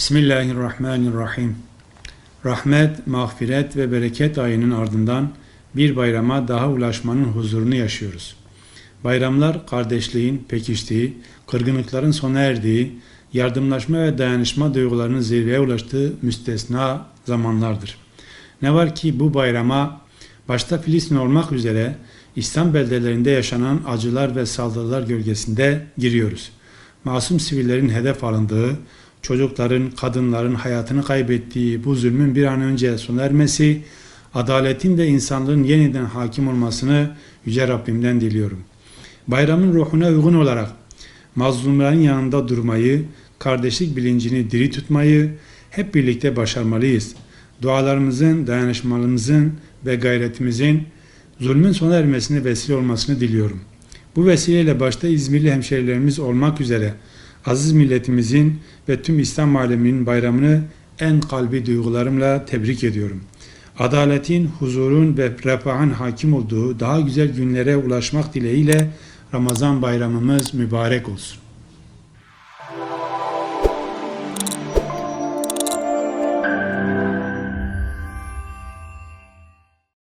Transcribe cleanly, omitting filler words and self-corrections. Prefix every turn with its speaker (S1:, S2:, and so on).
S1: Bismillahirrahmanirrahim. Rahmet, mağfiret ve bereket ayının ardından bir bayrama daha ulaşmanın huzurunu yaşıyoruz. Bayramlar kardeşliğin pekiştiği, kırgınlıkların sona erdiği, yardımlaşma ve dayanışma duygularının zirveye ulaştığı müstesna zamanlardır. Ne var ki bu bayrama başta Filistin olmak üzere İslam beldelerinde yaşanan acılar ve saldırılar gölgesinde giriyoruz. Masum sivillerin hedef alındığı, çocukların, kadınların hayatını kaybettiği bu zulmün bir an önce sona ermesi, adaletin de insanlığın yeniden hakim olmasını Yüce Rabbimden diliyorum. Bayramın ruhuna uygun olarak mazlumların yanında durmayı, kardeşlik bilincini diri tutmayı hep birlikte başarmalıyız. Dualarımızın, dayanışmamızın ve gayretimizin zulmün sona ermesine vesile olmasını diliyorum. Bu vesileyle başta İzmirli hemşehrilerimiz olmak üzere aziz milletimizin ve tüm İslam aleminin bayramını en kalbi duygularımla tebrik ediyorum. Adaletin, huzurun ve refahın hakim olduğu daha güzel günlere ulaşmak dileğiyle Ramazan bayramımız mübarek olsun.